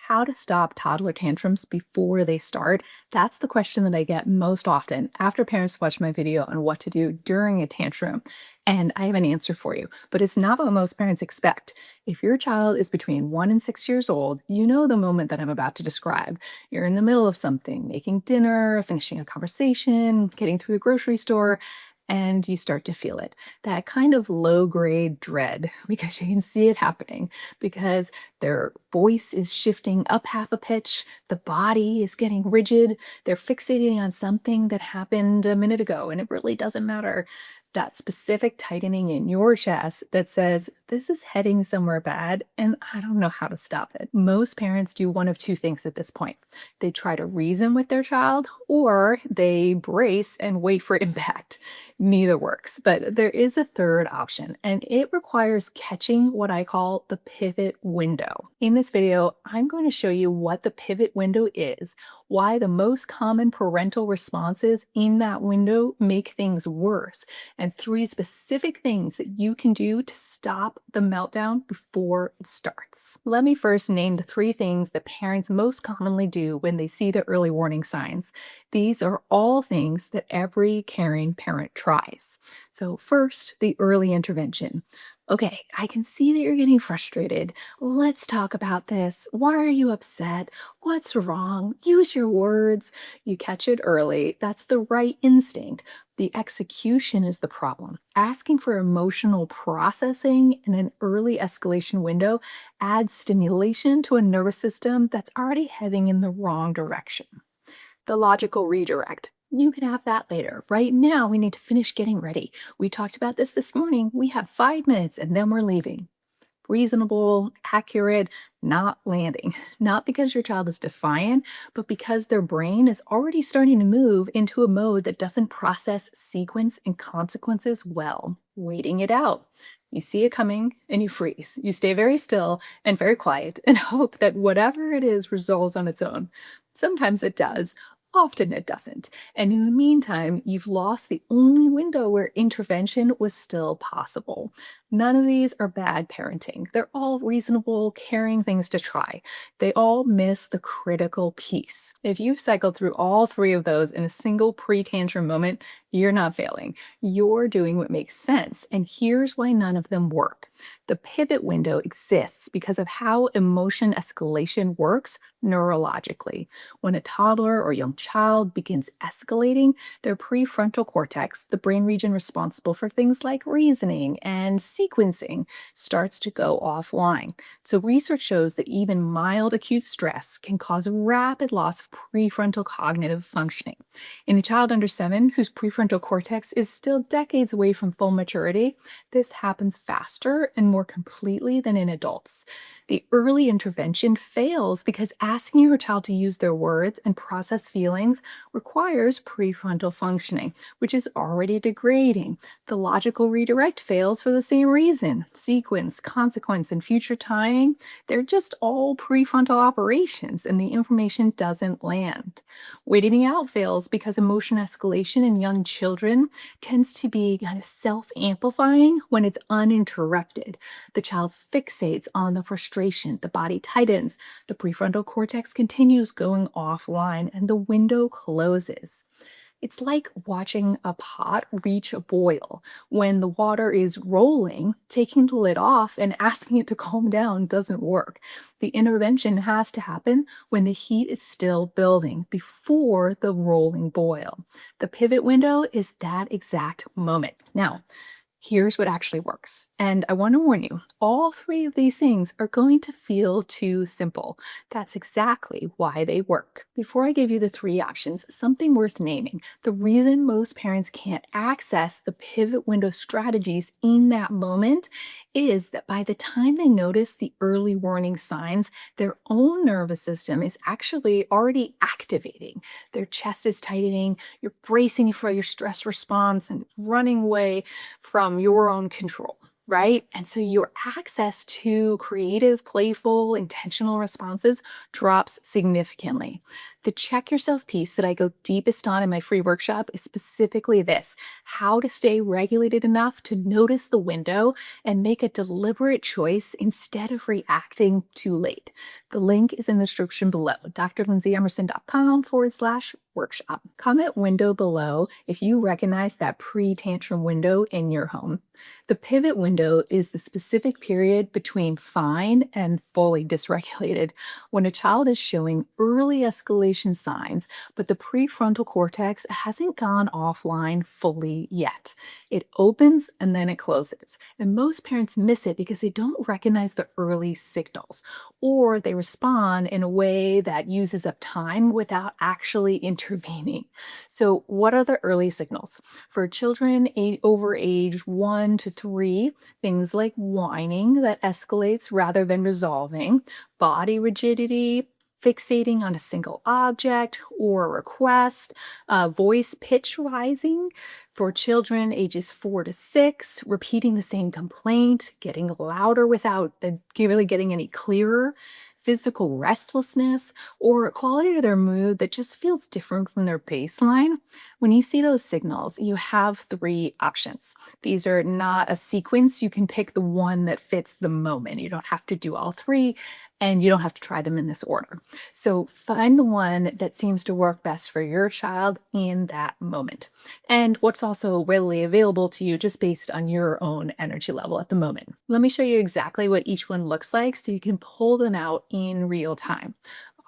how to stop toddler tantrums before they start. That's the question that I get most often after parents watch my video on what to do during a tantrum. And I have an answer for you, but it's not what most parents expect. If your child is between 1 and 6 years old, you know the moment that I'm about to describe. You're in the middle of something, making dinner, finishing a conversation, getting through the grocery store, and you start to feel it. That kind of low grade dread, because you can see it happening, because their voice is shifting up half a pitch, the body is getting rigid, they're fixating on something that happened a minute ago, and it really doesn't matter. That specific tightening in your chest that says, this is heading somewhere bad, and I don't know how to stop it. Most parents do one of two things at this point. They try to reason with their child, or they brace and wait for impact. Neither works, but there is a third option, and it requires catching what I call the pivot window. In this video, I'm going to show you what the pivot window is, why the most common parental responses in that window make things worse, and 3 specific things that you can do to stop the meltdown before it starts. Let me first name the 3 things that parents most commonly do when they see the early warning signs. These are all things that every caring parent tries. So first, the early intervention. Okay, I can see that you're getting frustrated. Let's talk about this. Why are you upset? What's wrong? Use your words. You catch it early. That's the right instinct. The execution is the problem. Asking for emotional processing in an early escalation window adds stimulation to a nervous system that's already heading in the wrong direction. The logical redirect. You can have that later. Right now, we need to finish getting ready. We talked about this morning. We have 5 minutes and then we're leaving. Reasonable, accurate, not landing. Not because your child is defiant, but because their brain is already starting to move into a mode that doesn't process sequence and consequences well. Waiting it out. You see it coming and you freeze. You stay very still and very quiet and hope that whatever it is resolves on its own. Sometimes it does. Often it doesn't. And in the meantime, you've lost the only window where intervention was still possible. None of these are bad parenting. They're all reasonable, caring things to try. They all miss the critical piece. If you've cycled through all 3 of those in a single pre-tantrum moment, you're not failing. You're doing what makes sense. And here's why none of them work. The pivot window exists because of how emotion escalation works neurologically. When a toddler or young child begins escalating, their prefrontal cortex, the brain region responsible for things like reasoning and sequencing, starts to go offline. So research shows that even mild acute stress can cause a rapid loss of prefrontal cognitive functioning. In a child under 7 whose prefrontal cortex is still decades away from full maturity, this happens faster and more completely than in adults. The early intervention fails because asking your child to use their words and process feelings requires prefrontal functioning, which is already degrading. The logical redirect fails for the same reason. Sequence, consequence, and future tying, they're just all prefrontal operations, and the information doesn't land. Waiting out fails because emotion escalation in young children tends to be kind of self-amplifying when it's uninterrupted. The child fixates on the frustration, the body tightens, the prefrontal cortex continues going offline, and the window closes. It's like watching a pot reach a boil. When the water is rolling, taking the lid off and asking it to calm down doesn't work. The intervention has to happen when the heat is still building, before the rolling boil. The pivot window is that exact moment. Now, here's what actually works. And I want to warn you, all 3 of these things are going to feel too simple. That's exactly why they work. Before I give you the 3 options, something worth naming. The reason most parents can't access the pivot window strategies in that moment is that by the time they notice the early warning signs, their own nervous system is actually already activating. Their chest is tightening, you're bracing for your stress response and running away from your own control. right? And so your access to creative, playful, intentional responses drops significantly. The check yourself piece that I go deepest on in my free workshop is specifically this: how to stay regulated enough to notice the window and make a deliberate choice instead of reacting too late. The link is in the description below, drlindsayemmerson.com/workshop. Comment window below if you recognize that pre tantrum window in your home. The pivot window is the specific period between fine and fully dysregulated, when a child is showing early escalation signs, but the prefrontal cortex hasn't gone offline fully yet. It opens and then it closes. And most parents miss it because they don't recognize the early signals, or they respond in a way that uses up time without actually intervening. So, what are the early signals? For children over age 1 to 3, things like whining that escalates rather than resolving, body rigidity, fixating on a single object or a request, voice pitch rising. For children ages 4 to 6, repeating the same complaint, getting louder without really getting any clearer. Physical restlessness, or a quality to their mood that just feels different from their baseline. When you see those signals, you have three options. These are not a sequence. You can pick the one that fits the moment. You don't have to do all three, and you don't have to try them in this order. So find the one that seems to work best for your child in that moment, and what's also readily available to you just based on your own energy level at the moment. Let me show you exactly what each one looks like so you can pull them out in real time.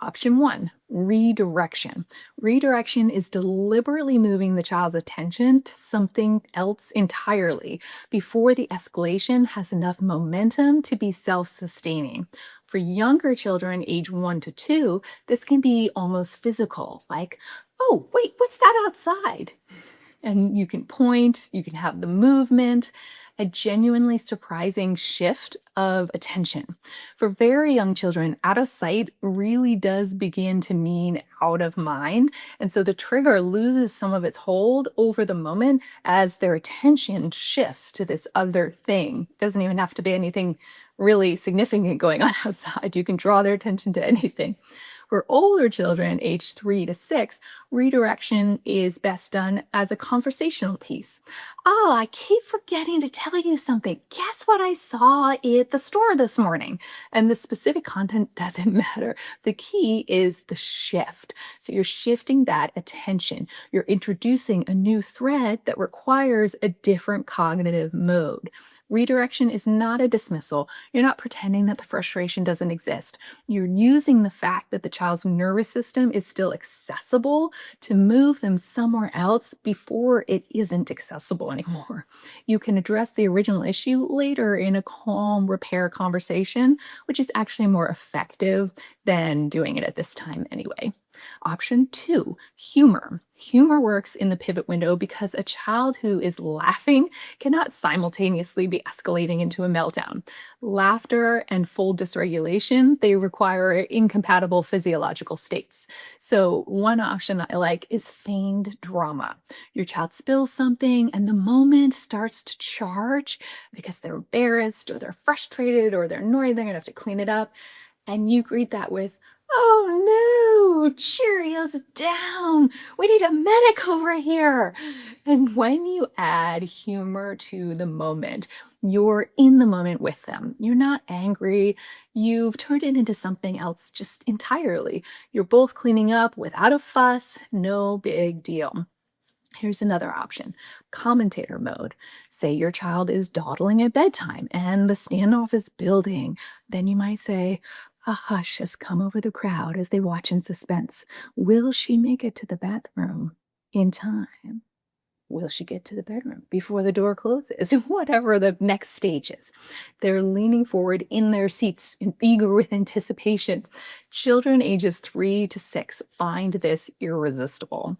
Option one, redirection. Redirection is deliberately moving the child's attention to something else entirely before the escalation has enough momentum to be self sustaining. For younger children, age 1 to 2, this can be almost physical, like, oh, wait, what's that outside? And you can point, you can have the movement, a genuinely surprising shift of attention. For very young children, out of sight really does begin to mean out of mind. And so the trigger loses some of its hold over the moment as their attention shifts to this other thing. It doesn't even have to be anything really significant going on outside. You can draw their attention to anything. For older children, age 3 to 6, redirection is best done as a conversational piece. Oh, I keep forgetting to tell you something. Guess what I saw at the store this morning? And the specific content doesn't matter. The key is the shift. So you're shifting that attention. You're introducing a new thread that requires a different cognitive mode. Redirection is not a dismissal. You're not pretending that the frustration doesn't exist. You're using the fact that the child's nervous system is still accessible to move them somewhere else before it isn't accessible anymore. You can address the original issue later in a calm repair conversation, which is actually more effective than doing it at this time anyway. Option two, humor. Humor works in the pivot window because a child who is laughing cannot simultaneously be escalating into a meltdown. Laughter and full dysregulation, they require incompatible physiological states. So one option I like is feigned drama. Your child spills something and the moment starts to charge because they're embarrassed or they're frustrated or they're annoyed they're gonna have to clean it up. And you greet that with, "Oh no, Cheerios down. We need a medic over here." And when you add humor to the moment, you're in the moment with them. You're not angry. You've turned it into something else just entirely. You're both cleaning up without a fuss, no big deal. Here's another option, commentator mode. Say your child is dawdling at bedtime and the standoff is building. Then you might say, a hush has come over the crowd as they watch in suspense. Will she make it to the bathroom in time? Will she get to the bedroom before the door closes? Whatever the next stage is. They're leaning forward in their seats, eager with anticipation. Children ages 3 to 6 find this irresistible.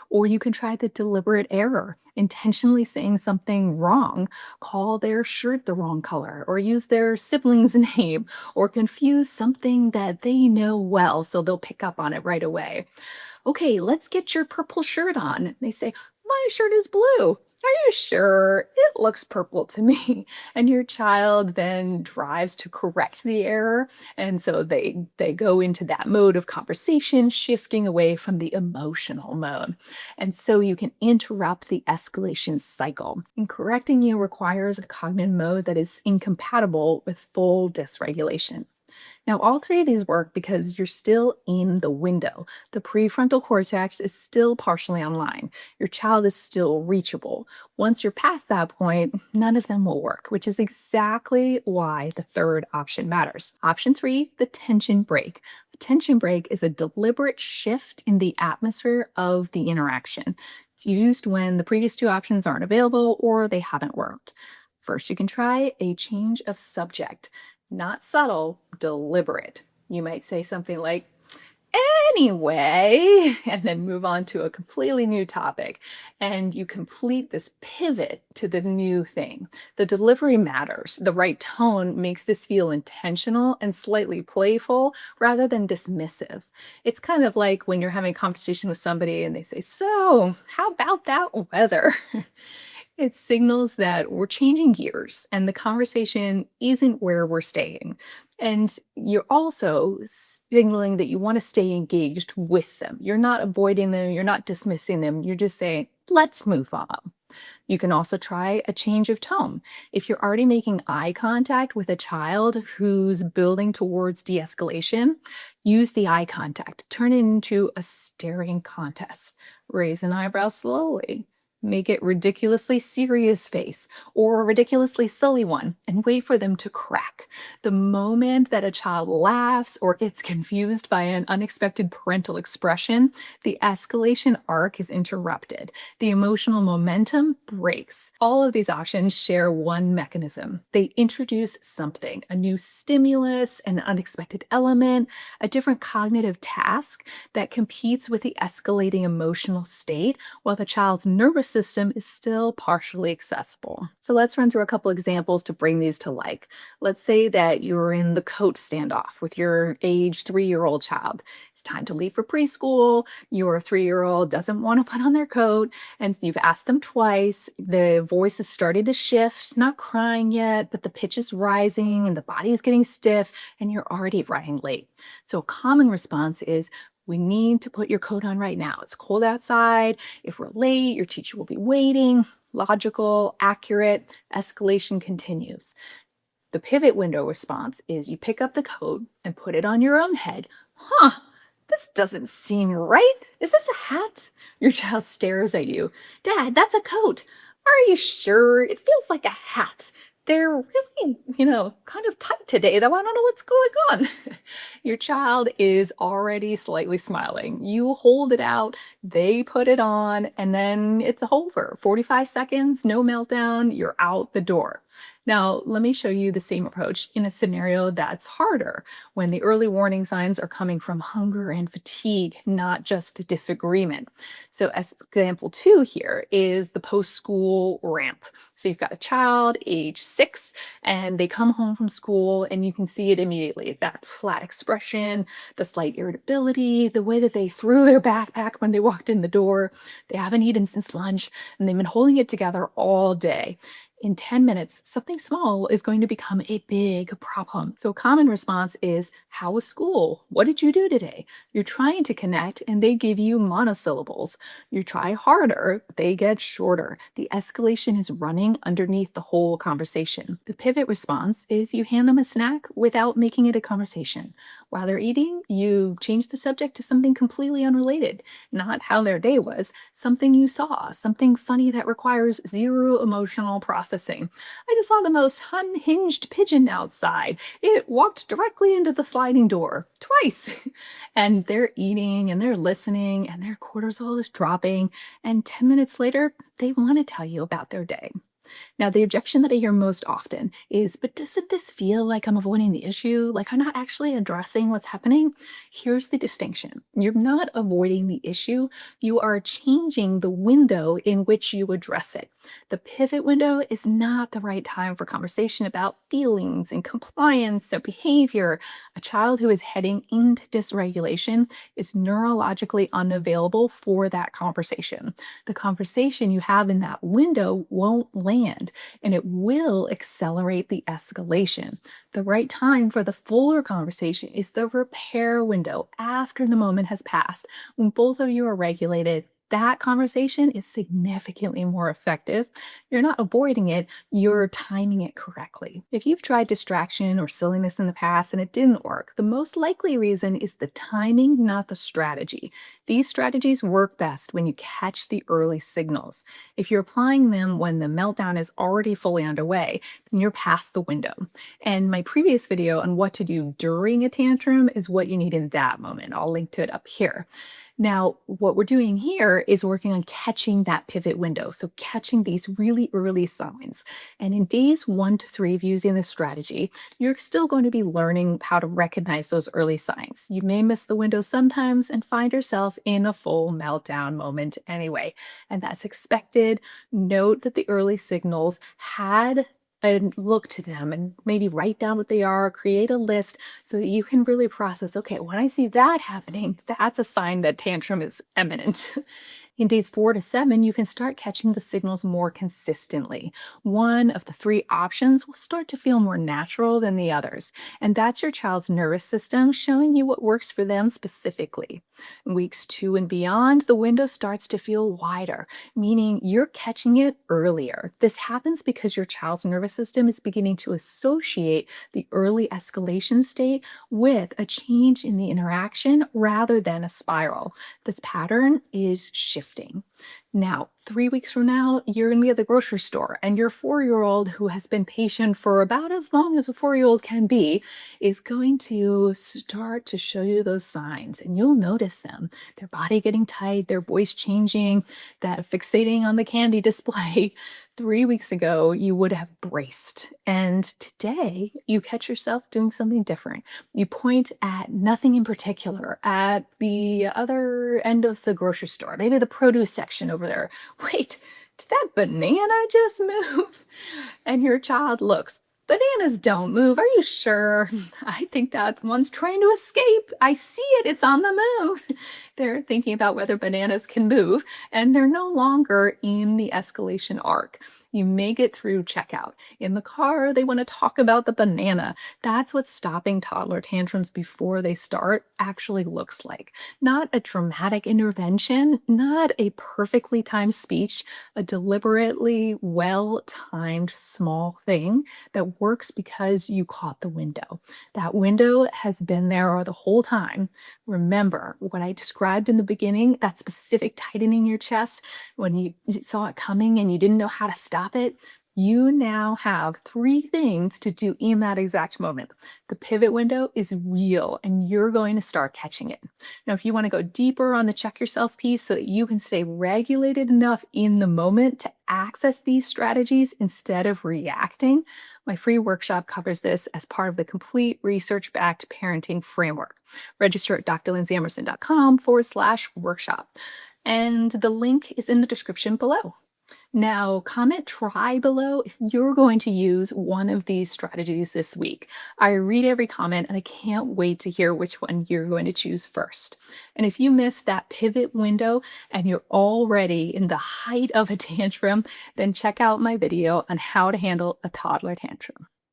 Or you can try the deliberate error, intentionally saying something wrong, call their shirt the wrong color, or use their sibling's name, or confuse something that they know well so they'll pick up on it right away. Okay, let's get your purple shirt on. They say, my shirt is blue. Are you sure? It looks purple to me. And your child then drives to correct the error. And so they go into that mode of conversation, shifting away from the emotional mode. And so you can interrupt the escalation cycle. And correcting you requires a cognitive mode that is incompatible with full dysregulation. Now, all three of these work because you're still in the window. The prefrontal cortex is still partially online. Your child is still reachable. Once you're past that point, none of them will work, which is exactly why the third option matters. Option three, the tension break. The tension break is a deliberate shift in the atmosphere of the interaction. It's used when the previous two options aren't available or they haven't worked. First, you can try a change of subject. Not subtle, deliberate. You might say something like, anyway, and then move on to a completely new topic. And you complete this pivot to the new thing. The delivery matters. The right tone makes this feel intentional and slightly playful rather than dismissive. It's kind of like when you're having a conversation with somebody and they say, so, how about that weather? It signals that we're changing gears and the conversation isn't where we're staying. And you're also signaling that you want to stay engaged with them. You're not avoiding them, you're not dismissing them. You're just saying, let's move on. You can also try a change of tone. If you're already making eye contact with a child who's building towards de escalation, use the eye contact. Turn it into a staring contest. Raise an eyebrow slowly. Make it ridiculously serious face or a ridiculously silly one and wait for them to crack. The moment that a child laughs or gets confused by an unexpected parental expression, the escalation arc is interrupted. The emotional momentum breaks. All of these options share one mechanism. They introduce something, a new stimulus, an unexpected element, a different cognitive task that competes with the escalating emotional state while the child's nervous system is still partially accessible. So let's run through a couple examples to bring these to life. Let's say that you're in the coat standoff with your age 3-year-old child. It's time to leave for preschool. Your 3-year-old doesn't want to put on their coat, and you've asked them twice. The voice is starting to shift, not crying yet, but the pitch is rising and the body is getting stiff, and you're already running late. So a common response is, we need to put your coat on right now. It's cold outside. If we're late, your teacher will be waiting. Logical, accurate, escalation continues. The pivot window response is you pick up the coat and put it on your own head. Huh, this doesn't seem right. Is this a hat? Your child stares at you. Dad, that's a coat. Are you sure? It feels like a hat. They're really, kind of tight today, though. I don't know what's going on. Your child is already slightly smiling. You hold it out, they put it on, and then it's over. 45 seconds, no meltdown, you're out the door. Now, let me show you the same approach in a scenario that's harder, when the early warning signs are coming from hunger and fatigue, not just disagreement. So, example 2 here is the post-school ramp. So, you've got a child age 6, and they come home from school, and you can see it immediately. That flat expression, the slight irritability, the way that they threw their backpack when they walked in the door. They haven't eaten since lunch, and they've been holding it together all day. In 10 minutes, something small is going to become a big problem. So, a common response is, how was school? What did you do today? You're trying to connect and they give you monosyllables. You try harder, they get shorter. The escalation is running underneath the whole conversation. The pivot response is you hand them a snack without making it a conversation. While they're eating, you change the subject to something completely unrelated, not how their day was, something you saw, something funny that requires zero emotional processing. I just saw the most unhinged pigeon outside. It walked directly into the sliding door twice. And they're eating and they're listening and their cortisol is dropping. And 10 minutes later, they want to tell you about their day. Now, the objection that I hear most often is, but doesn't this feel like I'm avoiding the issue? Like I'm not actually addressing what's happening? Here's the distinction. You're not avoiding the issue. You are changing the window in which you address it. The pivot window is not the right time for conversation about feelings and compliance or behavior. A child who is heading into dysregulation is neurologically unavailable for that conversation. The conversation you have in that window won't land and it will accelerate the escalation. The right time for the fuller conversation is the repair window after the moment has passed, when both of you are regulated. That conversation is significantly more effective. You're not avoiding it, you're timing it correctly. If you've tried distraction or silliness in the past and it didn't work, the most likely reason is the timing, not the strategy. These strategies work best when you catch the early signals. If you're applying them when the meltdown is already fully underway, then you're past the window. And my previous video on what to do during a tantrum is what you need in that moment. I'll link to it up here. Now, what we're doing here is working on catching that pivot window. So catching these really early signs. And in days 1 to 3 of using this strategy, you're still going to be learning how to recognize those early signs. You may miss the window sometimes and find yourself in a full meltdown moment anyway. And that's expected. Note that the early signals had and look to them and maybe write down what they are, create a list so that you can really process, okay, when I see that happening, that's a sign that tantrum is imminent. In days 4 to 7, you can start catching the signals more consistently. One of the 3 options will start to feel more natural than the others, and that's your child's nervous system showing you what works for them specifically. In weeks 2 and beyond, the window starts to feel wider, meaning you're catching it earlier. This happens because your child's nervous system is beginning to associate the early escalation state with a change in the interaction rather than a spiral. This pattern is shifting. Now, 3 weeks from now, you're going to be at the grocery store, and your 4-year-old, who has been patient for about as long as a 4-year-old can be, is going to start to show you those signs, and you'll notice them. Their body getting tight, their voice changing, that fixating on the candy display. 3 weeks ago, you would have braced, and today you catch yourself doing something different. You point at nothing in particular, at the other end of the grocery store, maybe the produce section over there. Wait, did that banana just move? And your child looks. Bananas don't move. Are you sure? I think that one's trying to escape. I see it. It's on the move. They're thinking about whether bananas can move, and they're no longer in the escalation arc. You make it through checkout. In the car, they want to talk about the banana. That's what stopping toddler tantrums before they start actually looks like. Not a dramatic intervention, not a perfectly timed speech, a deliberately well-timed small thing that works because you caught the window. That window has been there the whole time. Remember what I described in the beginning, that specific tightening in your chest when you saw it coming and you didn't know how to stop it. You now have 3 things to do in that exact moment. The pivot window is real and you're going to start catching it. Now, if you want to go deeper on the check yourself piece so that you can stay regulated enough in the moment to access these strategies instead of reacting, my free workshop covers this as part of the complete research-backed parenting framework. Register at drlindsayemmerson.com/workshop. And the link is in the description below. Now, comment try below if you're going to use one of these strategies this week. I read every comment and I can't wait to hear which one you're going to choose first. And if you missed that pivot window and you're already in the height of a tantrum, then check out my video on how to handle a toddler tantrum.